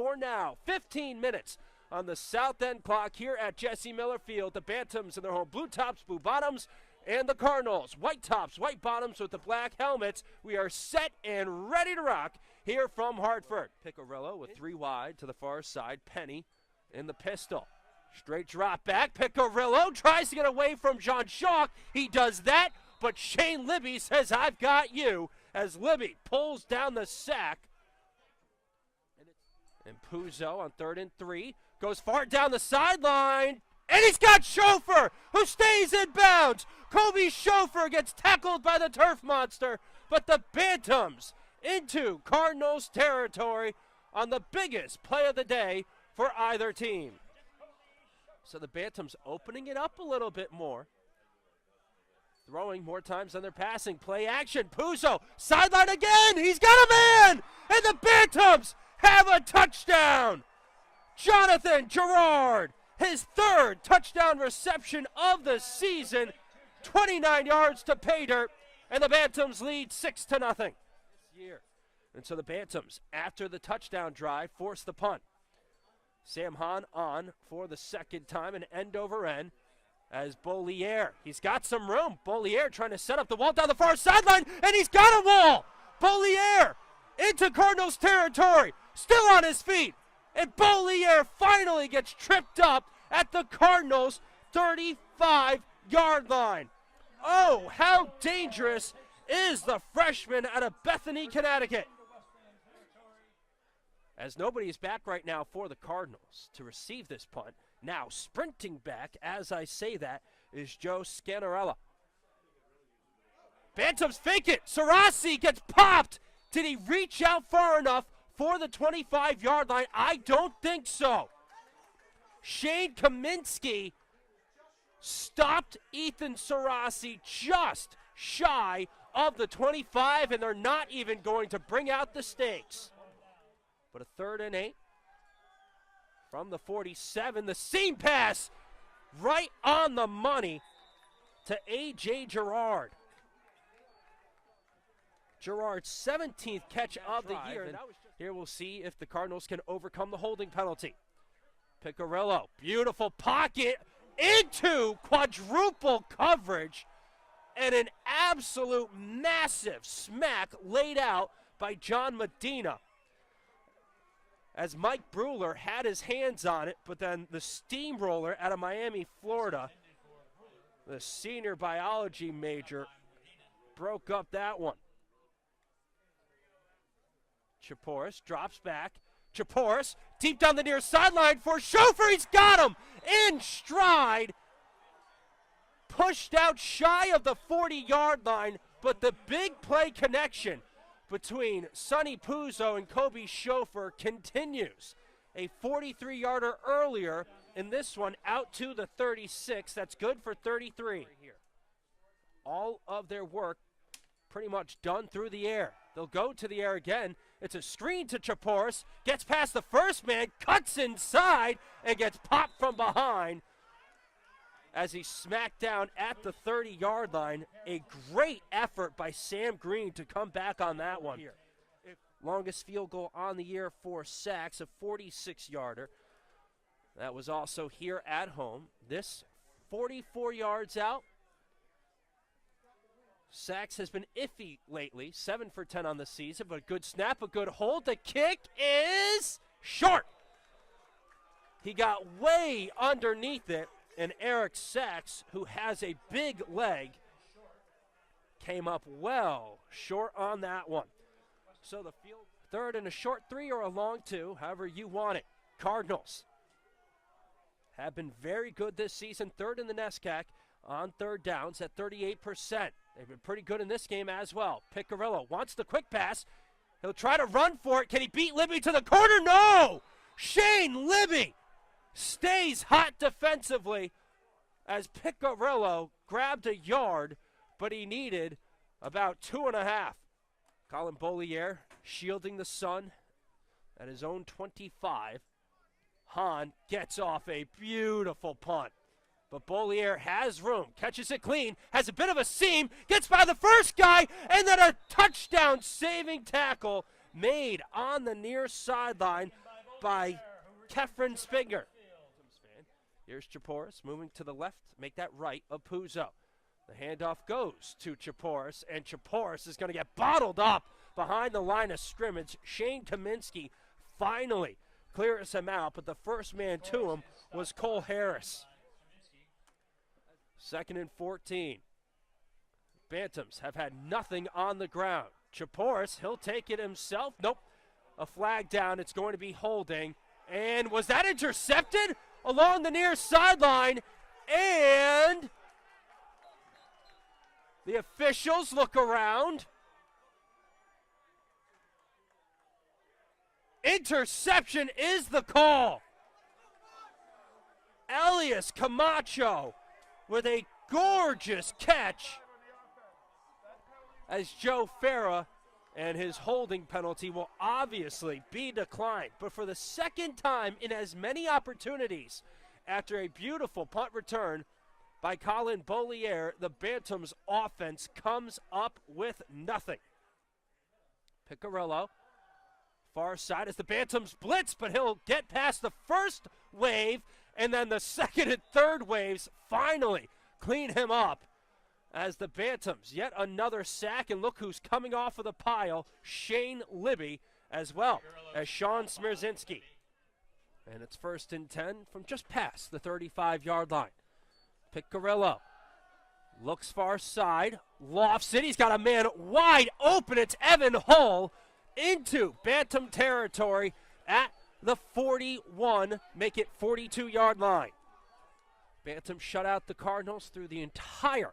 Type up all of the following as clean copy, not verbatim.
for now. 15 minutes on the south end clock here at Jesse Miller Field. The Bantams in their home blue tops, blue bottoms, and the Cardinals, white tops, white bottoms with the black helmets. We are set and ready to rock here from Hartford. Piccirillo with 3 wide to the far side. Penny in the pistol. Straight drop back. Piccirillo tries to get away from John Shaw. He does that, but Shane Libby says, "I've got you," as Libby pulls down the sack. And Puzzo on 3rd and 3 goes far down the sideline. And he's got Schofer, who stays in bounds. Koby Schofer gets tackled by the turf monster, but the Bantams into Cardinals territory on the biggest play of the day for either team. So the Bantams opening it up a little bit more. Throwing more times than they're passing. Play action. Puzzo, sideline again. He's got a man. And the Bantams have a touchdown. Jonathan Girard, his 3rd touchdown reception of the season. 29 yards to pay dirt. And the Bantams lead 6-0 this year. And so the Bantams, after the touchdown drive, force the punt. Sam Hahn on for the 2nd time, an end over end. As Beaulieu, he's got some room. Beaulieu trying to set up the wall down the far sideline, and he's got a wall. Beaulieu into Cardinals territory, still on his feet. And Beaulieu finally gets tripped up at the Cardinals' 35-yard line. Oh, how dangerous is the freshman out of Bethany, Connecticut. As nobody is back right now for the Cardinals to receive this punt. Now sprinting back, as I say that, is Joe Scanarella. Bantams fake it. Suraci gets popped. Did he reach out far enough for the 25-yard line? I don't think so. Shayne Kaminski stopped Ethan Suraci just shy of the 25, and they're not even going to bring out the stakes. But a 3rd and 8 from the 47. The seam pass right on the money to A.J. Girard. Girard's 17th catch of the year. And here we'll see if the Cardinals can overcome the holding penalty. Piccirillo, beautiful pocket into quadruple coverage. And an absolute massive smack laid out by John Medina. As Mike Brewer had his hands on it, but then the steamroller out of Miami, Florida, the senior biology major, broke up that one. Chaporis drops back. Chaporis deep down the near sideline for Schofer. He's got him in stride. Pushed out shy of the 40-yard line, but the big play connection between Sonny Puzzo and Koby Schofer continues. A 43-yarder earlier, in this one out to the 36. That's good for 33. All of their work pretty much done through the air. They'll go to the air again. It's a screen to Chaporis. Gets past the first man, cuts inside, and gets popped from behind as he smacked down at the 30-yard line. A great effort by Sam Green to come back on that one. Longest field goal on the year for Sachs, a 46-yarder. That was also here at home. This 44 yards out. Sachs has been iffy lately, 7 for 10 on the season, but a good snap, a good hold. The kick is short. He got way underneath it. And Eric Sachs, who has a big leg, came up well short on that one. So the field, 3rd and a short 3 or a long 2, however you want it. Cardinals have been very good this season, 3rd in the NESCAC on 3rd downs at 38%. They've been pretty good in this game as well. Piccirillo wants the quick pass. He'll try to run for it. Can he beat Libby to the corner? No! Shane Libby stays hot defensively as Piccirillo grabbed a yard, but he needed about 2.5. Colin Beaulieu shielding the sun at his own 25. Hahn gets off a beautiful punt. But Beaulieu has room, catches it clean, has a bit of a seam, gets by the first guy, and then a touchdown saving tackle made on the near sideline by Kefren Spinger. Here's Chaporis moving to the left, make that right of Puzzo. The handoff goes to Chaporis, and Chaporis is going to get bottled up behind the line of scrimmage. Shayne Kaminski finally clears him out, but the first man to him was Cole Harris. 2nd and 14. Bantams have had nothing on the ground. Chaporis, he'll take it himself. Nope. A flag down. It's going to be holding. And was that intercepted along the near sideline? And the officials look around. Interception is the call. Elias Camacho with a gorgeous catch as Joe Farah, and his holding penalty will obviously be declined. But for the second time in as many opportunities, after a beautiful punt return by Colin Beaulieu, the Bantams offense comes up with nothing. Piccirillo, far side as the Bantams blitz, but he'll get past the first wave, and then the second and third waves finally clean him up. As the Bantams, yet another sack, and look who's coming off of the pile, Shayne Libby, as well as Sean Smirzinski. And it's 1st and 10 from just past the 35-yard line. Piccirillo looks far side, lofts it. He's got a man wide open. It's Evan Hull into Bantam territory at the 41, make it 42-yard line. Bantam shut out the Cardinals through the entire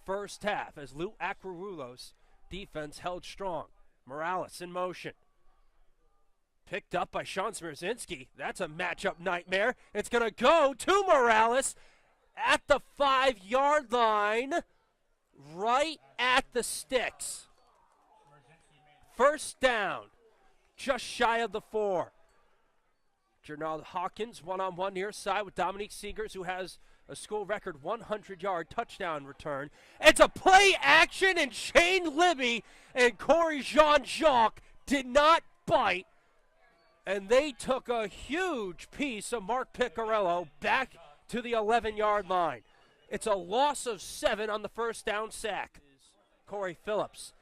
first half as Lou Acquarulo's defense held strong. Morales in motion. Picked up by Sean Smirzinski. That's a matchup nightmare. It's going to go to Morales at the 5-yard line, right at the sticks. First down, just shy of the 4. Jernald Hawkins one-on-one near side with Dominique Seegers, who has a school record 100-yard touchdown return. It's a play action, and Shayne Libby and Corey Jean-Jacques did not bite, and they took a huge piece of Mark Piccirillo back to the 11-yard line. It's a loss of 7 on the first down sack. Corey Phillips.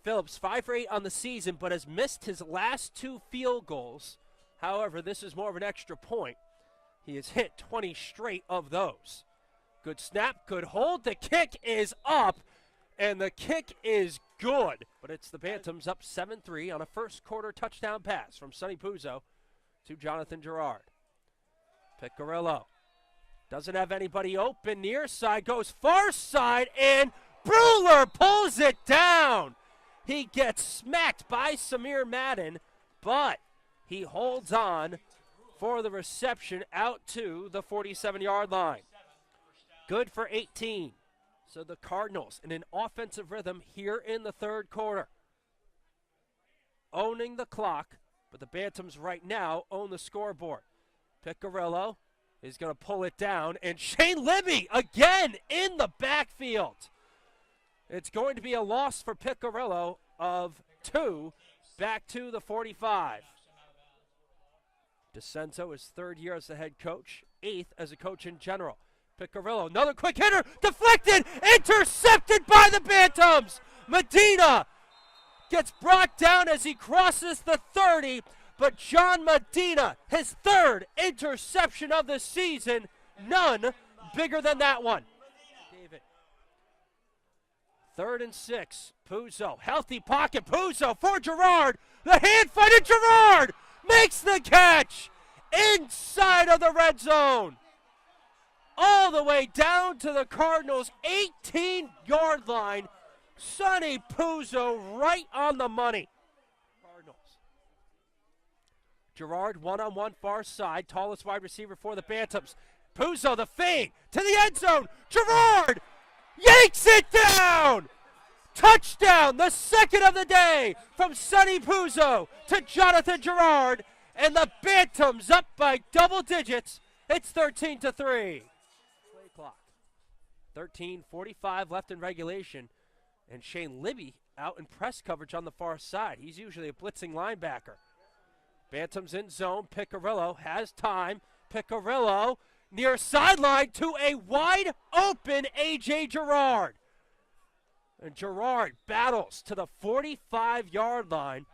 Phillips 5 for 8 on the season, but has missed his last 2 field goals. However, this is more of an extra point. He has hit 20 straight of those. Good snap, good hold. The kick is up, and the kick is good. But it's the Bantams up 7-3 on a first-quarter touchdown pass from Sonny Puzzo to Jonathan Girard. Piccirillo doesn't have anybody open. Near side goes far side, and Brewer pulls it down. He gets smacked by Samir Madden, but he holds on for the reception out to the 47-yard line. Good for 18. So the Cardinals in an offensive rhythm here in the third quarter. Owning the clock, but the Bantams right now own the scoreboard. Piccirillo is going to pull it down, and Shayne Libby again in the backfield. It's going to be a loss for Piccirillo of 2 back to the 45. DeCenzo is 3rd year as the head coach, 8th as a coach in general. Piccirillo, another quick hitter, deflected, intercepted by the Bantams. Medina gets brought down as he crosses the 30, but John Medina, his 3rd interception of the season, none bigger than that one. David. 3rd and 6, Puzzo, healthy pocket, Puzzo for Girard, the hand fight, and Girard makes the catch inside of the red zone. All the way down to the Cardinals' 18-yard line. Sonny Puzzo right on the money. Cardinals. Girard one-on-one far side, tallest wide receiver for the Bantams. Puzzo the feint to the end zone. Girard yanks it down. Touchdown, the 2nd of the day from Sonny Puzzo to Jonathan Girard, and the Bantams up by double digits. It's 13-3. Play clock. 13:45 left in regulation, and Shayne Libby out in press coverage on the far side. He's usually a blitzing linebacker. Bantams in zone. Piccirillo has time. Piccirillo near sideline to a wide open A.J. Girard. And Girard battles to the 45-yard line.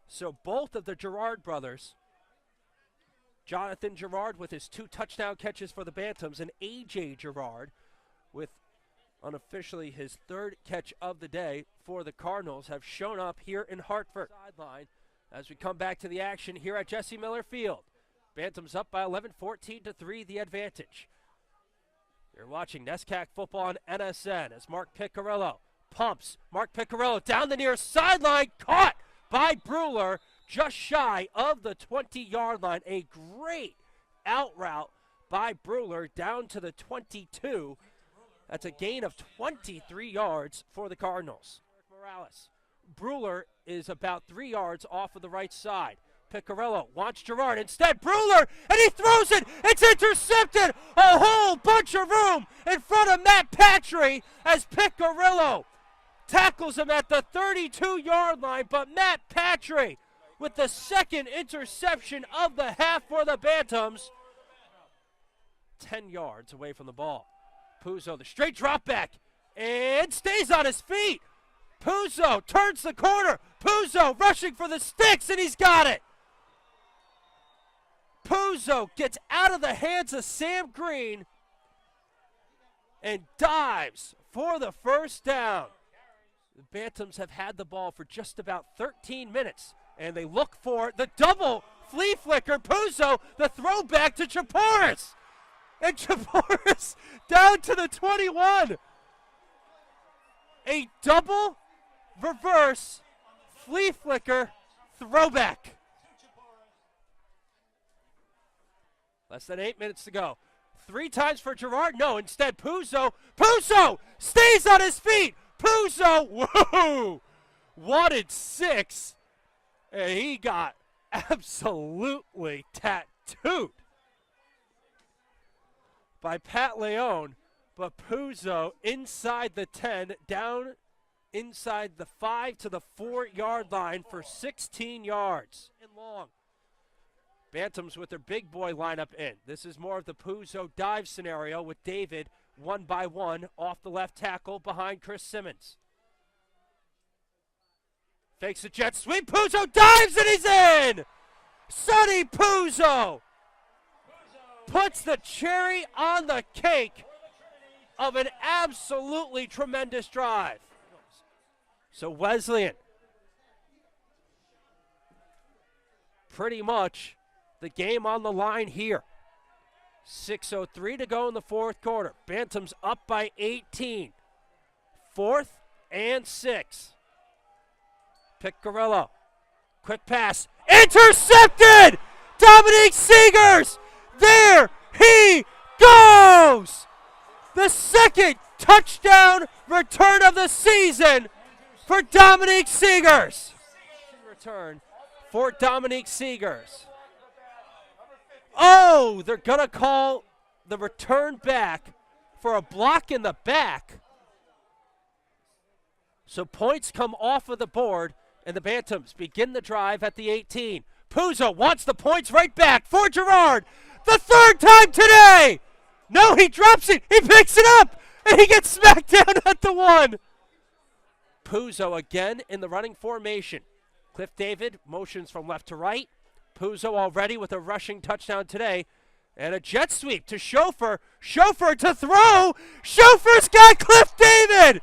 So both of the Girard brothers, Jonathan Girard with his 2 touchdown catches for the Bantams, and A.J. Girard with unofficially his 3rd catch of the day for the Cardinals, have shown up here in Hartford. Sideline as we come back to the action here at Jesse Miller Field. Bantams up by 11, 14-3, the advantage. You're watching NESCAC football on NSN as Mark Piccirillo pumps. Mark Piccirillo down the near sideline, caught by Brewer, just shy of the 20-yard line. A great out route by Brewer down to the 22. That's a gain of 23 yards for the Cardinals. Morales. Brewer is about 3 yards off of the right side. Piccirillo wants Girard. Instead, Brewer, and he throws it. It's intercepted. A whole bunch of room in front of Matt Patry as Piccirillo tackles him at the 32-yard line. But Matt Patry with the 2nd interception of the half for the Bantams. 10 yards away from the ball. Puzzo, the straight drop back, and stays on his feet. Puzzo turns the corner. Puzzo rushing for the sticks, and he's got it. Puzzo gets out of the hands of Sam Green and dives for the first down. The Bantams have had the ball for just about 13 minutes, and they look for the double flea flicker. Puzzo, the throwback to Chaporis. And Chaporis down to the 21. A double reverse flea flicker throwback. Less than 8 minutes to go. 3 times for Girard. No, instead Puzzo. Puzzo stays on his feet. Puzzo, whoa, wanted 6. And he got absolutely tattooed by Pat Leone. But Puzzo inside the 10, down inside the 5 to the 4-yard line for 16 yards and long. Bantams with their big boy lineup in. This is more of the Puzzo dive scenario with David 1 by 1 off the left tackle behind Chris Simmons. Fakes a jet sweep. Puzzo dives and he's in! Sonny Puzzo puts the cherry on the cake of an absolutely tremendous drive. So Wesleyan, pretty much the game on the line here. 6:03 to go in the 4th quarter. Bantams up by 18. 4th and 6. Piccirillo, quick pass, intercepted! Dominique Seegers, there he goes! The 2nd touchdown return of the season for Dominique Seegers. Return for Dominique Seegers. Oh, they're going to call the return back for a block in the back. So points come off of the board, and the Bantams begin the drive at the 18. Puzzo wants the points right back for Girard. The 3rd time today. No, he drops it. He picks it up, and he gets smacked down at the 1. Puzzo again in the running formation. Cliff David motions from left to right. Puzzo already with a rushing touchdown today. And a jet sweep to Schofer. Schofer to throw. Schofer's got Cliff David.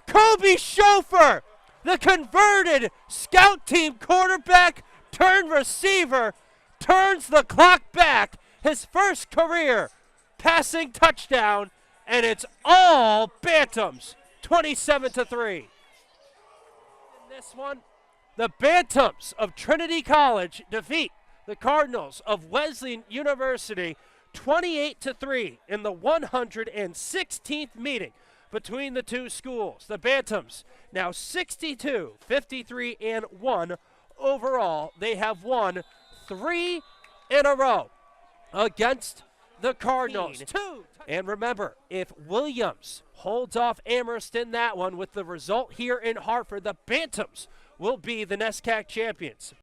Koby Schofer, the converted scout team quarterback turned receiver, turns the clock back. His first career passing touchdown. And it's all Bantams, 27-3. In this one, the Bantams of Trinity College defeat the Cardinals of Wesleyan University 28-3 in the 116th meeting between the two schools. The Bantams now 62, 53, and 1 overall. They have won 3 in a row against the Cardinals. And remember, if Williams holds off Amherst in that one with the result here in Hartford, the Bantams will be the NESCAC champions.